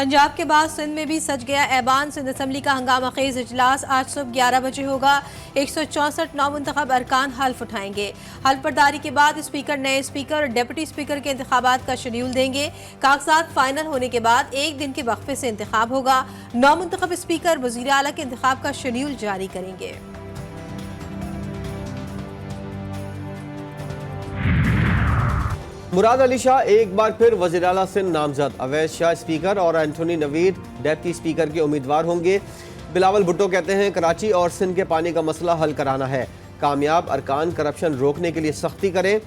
पंजाब के बाद सिंध में भी सज गया ऐवान। सिंध असम्बली का हंगामा खेज इजलास आज सुबह 11 बजे होगा। 164 नौमुंतखब अरकान हल्फ उठाएंगे। हल्फ बर्दारी के बाद स्पीकर नए स्पीकर और डिप्टी स्पीकर के इंतखाबात का शेड्यूल देंगे। कागजात फाइनल होने के बाद एक दिन के वक्फे से इंतखाब होगा। नौमुंतखब स्पीकर वजीर आला के इंतखाब का शेड्यूल जारी करेंगे। मुराद अली शाह एक बार फिर वज़ीर आला सिंध नामजद। अवैस शाह स्पीकर और एंथोनी नवीद डिप्टी स्पीकर के उम्मीदवार होंगे। बिलावल भुट्टो कहते हैं कराची और सिंध के पानी का मसला हल कराना है। कामयाब अरकान करप्शन रोकने के लिए सख्ती करें।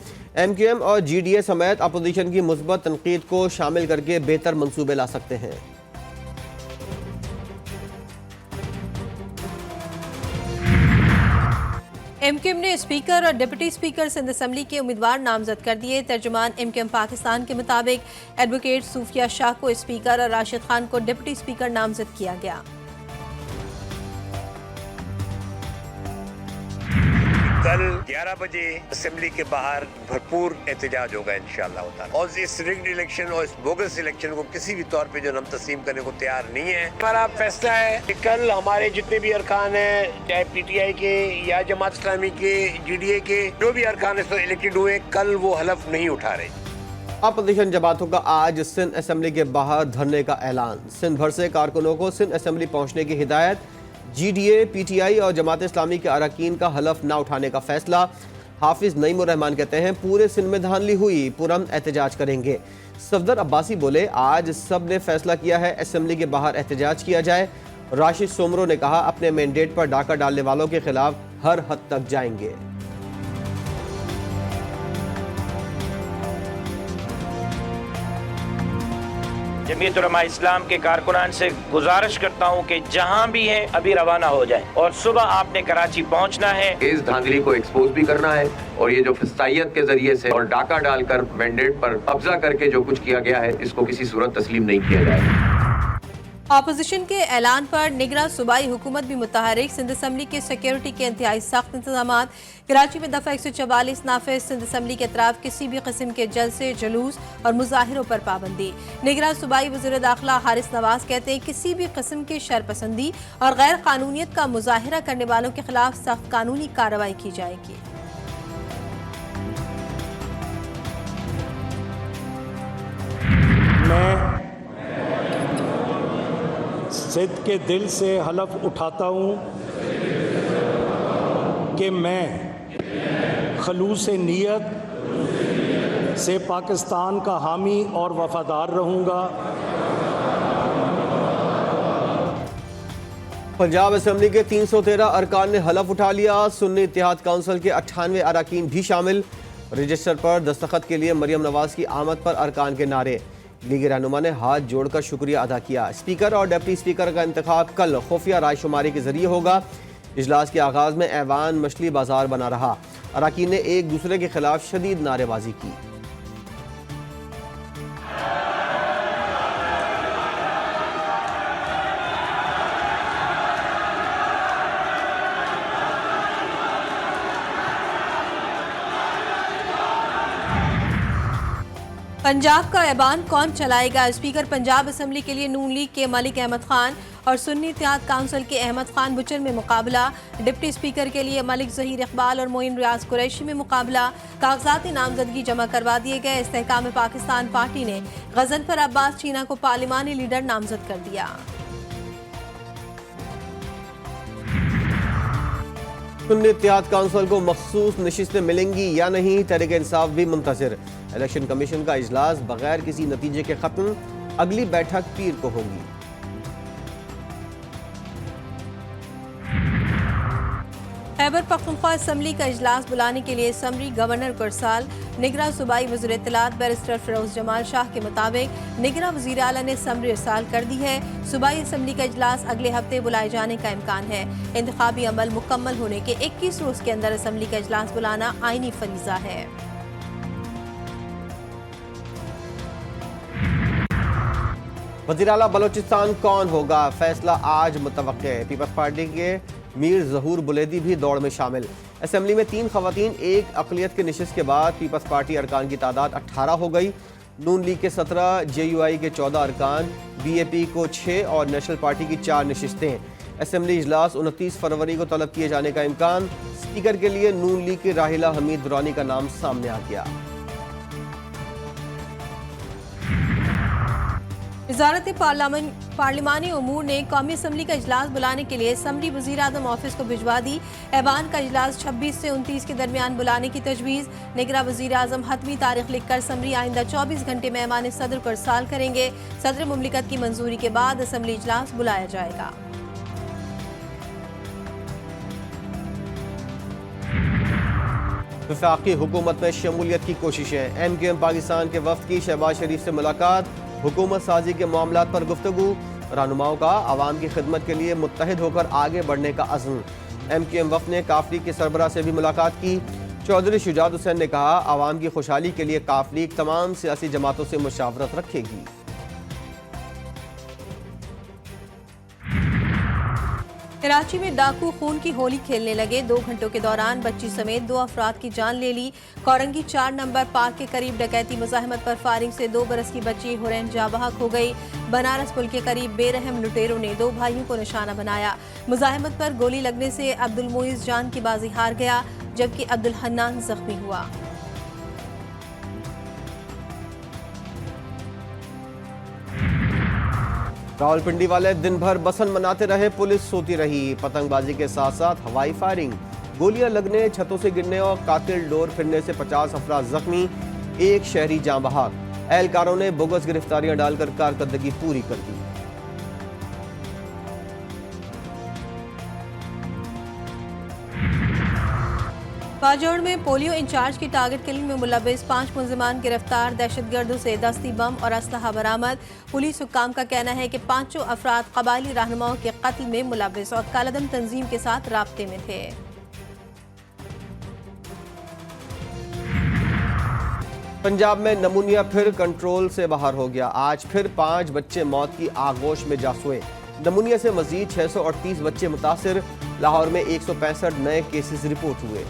MQM और GDA समेत अपोजिशन की मुस्बत तनकीद को शामिल करके बेहतर मंसूबे ला सकते हैं। MQM ने स्पीकर और डिप्टी स्पीकर सिंध असम्बली के उम्मीदवार नामजद कर दिए। तर्जुमान MQM पाकिस्तान के मुताबिक एडवोकेट सूफिया शाह को स्पीकर और राशिद खान को डिप्टी स्पीकर नामजद किया गया। कल 11 बजे असेंबली के बाहर भरपूर एहतजाज होगा इंशाअल्लाह ताला। और इस रिग्ड इलेक्शन और इस बोगस इलेक्शन को किसी भी तौर पे जो हम तस्लीम करने को तैयार नहीं है। हमारा फैसला है कि कल हमारे जितने भी अरकान हैं, चाहे PTI के या जमात इस्लामी के, GDA के, जो भी अरकान इस इलेक्टेड हुए, कल वो हलफ नहीं उठा रहे। अपोजिशन जमातों का आज सिंध असम्बली के बाहर धरने का ऐलान। सिंध भर से कारकुनों को सिंध असम्बली पहुंचने की हिदायत। GDA, PTI और जमात इस्लामी के अरकान का हलफ न उठाने का फैसला। हाफिज नईमुर रहमान कहते हैं पूरे सिंध में धांधली हुई, पुरअमन एहतजाज करेंगे। सफदर अब्बासी बोले आज सब ने फैसला किया है असम्बली के बाहर एहतजाज किया जाए। राशिद सोमरो ने कहा अपने मैंडेट पर डाका डालने वालों के खिलाफ हर हद तक जाएंगे। जमीयत उलमा इस्लाम के कारकुनान से गुजारिश करता हूँ कि जहाँ भी हैं अभी रवाना हो जाएं और सुबह आपने कराची पहुँचना है। इस धांधली को एक्सपोज भी करना है और ये जो फिस्तायत के जरिए से और डाका डालकर मैंडेट पर कब्जा करके जो कुछ किया गया है इसको किसी सूरत तस्लीम नहीं किया जाएगा। अपोजिशन के ऐलान पर निगरां सूबाई हुकूमत भी मुतहरिक। सिंध असम्बली के सिक्योरिटी के इंतहाई सख्त इंतजामात। कराची में दफा 144 नाफिज। सिंध असम्बली के अतराफ किसी भी किस्म के जलसे, जुलूस और मुजाहिरों पर पाबंदी। निगरां सूबाई वज़ीर दाखिला हारिस नवाज कहते हैं किसी भी किस्म की शरपसंदी और गैर कानूनियत का मुजाहिरा करने वालों के खिलाफ सख्त कानूनी कार्रवाई की जाएगी। सिंध के दिल से हलफ उठाता हूँ कि मैं खलूस नीयत से पाकिस्तान का हामी और वफादार रहूँगा। पंजाब असम्बली के 313 अरकान ने हलफ उठा लिया। सुन्नी इत्तेहाद काउंसिल के 98 अरकान भी शामिल। रजिस्टर पर दस्तखत के लिए मरियम नवाज की आमद पर अरकान के नारे। लीगी रहनुमा ने हाथ जोड़कर शुक्रिया अदा किया। स्पीकर और डिप्टी स्पीकर का इंतखाब कल खुफिया रायशुमारी के जरिए होगा। इजलास के आगाज में ऐवान मछली बाजार बना रहा। अरकान ने एक दूसरे के खिलाफ शदीद नारेबाजी की। पंजाब का ऐवान कौन चलाएगा? स्पीकर पंजाब असम्बली के लिए नून लीग के मलिक अहमद खान और सुन्नी इत्तेहाद काउंसिल के अहमद खान बुचर में मुकाबला। डिप्टी स्पीकर के लिए मलिक जहीर इकबाल और मोइन रियाज कुरैशी में मुकाबला। कागजात नामजदगी जमा करवा दिए गए। इस्तेहकाम पाकिस्तान पार्टी ने गजनफर अब्बास चीना को पार्लिमानी लीडर नामजद कर दिया। सुन्नी इत्तेहाद काउंसिल को मखसूस नशिस्तें मिलेंगी या नहीं, तहरीक इंसाफ भी मुंतज़िर। इलेक्शन कमीशन का इजलास बगैर किसी नतीजे के खत्म। अगली बैठक पीर को होगी। खैबर पख्तूनख्वा असम्बली का इजलास बुलाने के लिए असम्बली गवर्नर को इरसाल। निगरां सूबाई वज़ीर इत्तलात बैरिस्टर फिरोज जमाल शाह के मुताबिक निगरां वज़ीर आला ने असम्बली इरसाल कर दी है। सूबाई असम्बली का इजलास अगले हफ्ते बुलाए जाने का इम्कान है। इंतखाबी अमल मुकम्मल होने के 21 रोज के अंदर असम्बली का इजलास बुलाना आईनी फरीजा है। वज़ीर आला बलोचिस्तान कौन होगा, फैसला आज मुतवक्के है। पीपल्स पार्टी के मीर ज़हूर बुलेदी भी दौड़ में शामिल। असम्बली में 3 खवातीन एक अक़लियत के निशिस्त के बाद पीपल्स पार्टी अरकान की तादाद 18 हो गई। नून लीग के 17, JUI के 14 अरकान, BAP को 6 और नेशनल पार्टी की 4 नशिस्तें। असेंबली इजलास 29 फरवरी को तलब किए जाने का इम्कान। स्पीकर के लिए नून लीग के राहिला हमीद दुरानी का नाम सामने आ गया। वजारत पार्लिमानी उमूर ने कौमी असम्बली का इजलास बुलाने के लिए असम्बली वज़ीर आज़म ऑफिस को भिजवा दी। ऐवान का इजलास 26 से 29 के दरमियान बुलाने की तजवीज़। निगरां वज़ीर आज़म हतमी तारीख लिखकर असम्बली आइंदा 24 घंटे में ऐवान सदर को इरसाल करेंगे। सदर मुमलिकत की मंजूरी के बाद असम्बली इजलास बुलाया जाएगा। वफाकी हुकूमत में शमूलियत की कोशिशें। MQM पाकिस्तान के वफ्द की शहबाज शरीफ से मुलाकात। हुकूमत साजी के मामलात पर गुफ्तगू। रहनुमाओं का आवाम की खिदमत के लिए मुत्तहिद होकर आगे बढ़ने का अज़्म। MQM वफ्द ने काफ लीग के सरबराह से भी मुलाकात की। चौधरी शुजात हुसैन ने कहा, आवाम की खुशहाली के लिए काफ लीग तमाम सियासी जमातों से मुशावरत रखेगी। कराची में डाकू खून की होली खेलने लगे। 2 घंटों के दौरान बच्ची समेत 2 अफराद की जान ले ली। कोरंगी 4 नंबर पार्क के करीब डकैती मुजाहिमत पर फायरिंग से 2 बरस की बच्ची हुरैन जाबहक हो गई। बनारस पुल के करीब बेरहम लुटेरों ने 2 भाइयों को निशाना बनाया। मुजाहिमत पर गोली लगने से अब्दुल मुइज जान की बाजी हार गया, जबकि अब्दुल हन्नान जख्मी हुआ। रावलपिंडी वाले दिन भर बसन मनाते रहे, पुलिस सोती रही। पतंगबाजी के साथ साथ हवाई फायरिंग, गोलियां लगने, छतों से गिरने और कातिल डोर फिरने से 50 अफराद जख्मी, 1 शहरी जाँ बहक। एहलकारों ने बोगस गिरफ्तारियां डालकर कारकर्दगी पूरी कर दी। बाजौड़ में पोलियो इंचार्ज की टारगेट किलिंग में मुलविस 5 मुलजिमान गिरफ्तार। दहशतगर्दों से दस्ती बम और असलहा बरामद। पुलिस हुक्काम का कहना है कि 5 अफराद कबायली रहनुमाओं के कत्ल में मुलविस और कालादम तंजीम के साथ राब्ते में थे। पंजाब में नमूनिया फिर कंट्रोल से बाहर हो गया। आज फिर 5 बच्चे मौत की आगोश में जा सोए। नमूनिया से मजीद 638 बच्चे मुतासिर। लाहौर में 165 नए केसेस रिपोर्ट हुए।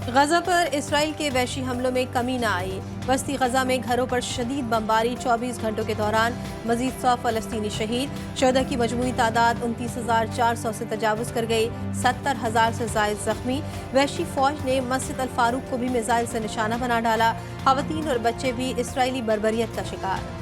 गजा पर इसराइल के वहशी हमलों में कमी न आई। वस्ती गजा में घरों पर शदीद बमबारी। 24 घंटों के दौरान मजीद 100 फलस्तीनी शहीद। शोधा की मजमूई तादाद 29,400 से तजावुज कर गई। 70,000 से जायद जख्मी। वहशी फौज ने मस्जिद अल फारूक को भी मिसाइल से निशाना बना डाला। खवातीन और बच्चे भी इसराइली बर्बरियत का शिकार।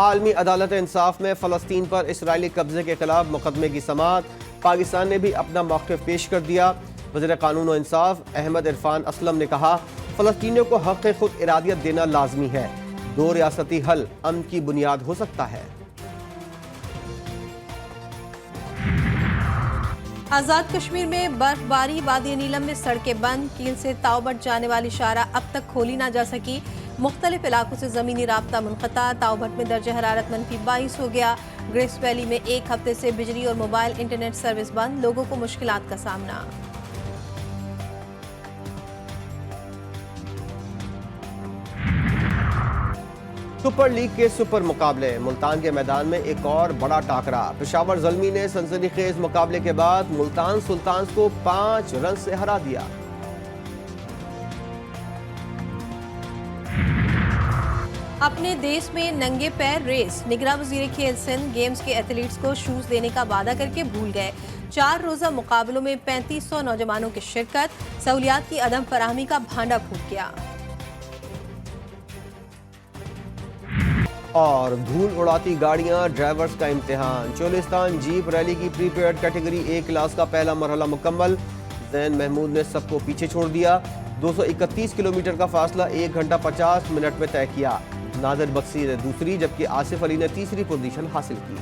आलमी अदालत इंसाफ में फ़लस्तीन पर इसराइली कब्जे के खिलाफ मुकदमे की समाअत। पाकिस्तान ने भी अपना मौक़िफ़ पेश कर दिया। वज़ीर क़ानून और इंसाफ अहमद इरफान असलम ने कहा, फ़लस्तीनियों को हक़ खुद इरादियत देना लाजमी है। 2 रियासती हल अमन की बुनियाद हो सकता है। आज़ाद कश्मीर में बर्फबारी। वादी नीलम में सड़कें बंद। कील से ताओबट जाने वाली शारा अब तक खोली ना जा सकी। मुख्तलिफ इलाकों से ज़मीनी राब्ता मुनक़ता। ताओबट में दर्जा हरारत -22 हो गया। ग्रेस वैली में 1 हफ्ते से बिजली और मोबाइल इंटरनेट सर्विस बंद। लोगों को मुश्किलात का सामना। सुपर लीग के सुपर मुकाबले। मुल्तान के मैदान में एक और बड़ा टाकरा। पेशावर ज़ल्मी ने सनसनीखेज मुकाबले के बाद मुल्तान सुल्तान्स को 5 रन से हरा दिया। अपने देश में नंगे पैर रेस। निगरां वज़ीर खेल सिंध गेम्स के एथलीट्स को शूज देने का वादा करके भूल गए। 4 रोज़ा मुकाबलों में 3500 नौजवानों की शिरकत। सहूलियात की अदम फराहमी का भांडा फूट गया। और धूल उड़ाती गाड़ियां, ड्राइवर्स का इम्तिहान। चोलिस्तान जीप रैली की प्रीपेड कैटेगरी A क्लास का पहला मरहला मुकम्मल। जैन महमूद ने सबको पीछे छोड़ दिया। 231 किलोमीटर का फासला 1 घंटा 50 मिनट में तय किया। नादिर बख्शी ने दूसरी, जबकि आसिफ अली ने तीसरी पोजीशन हासिल की।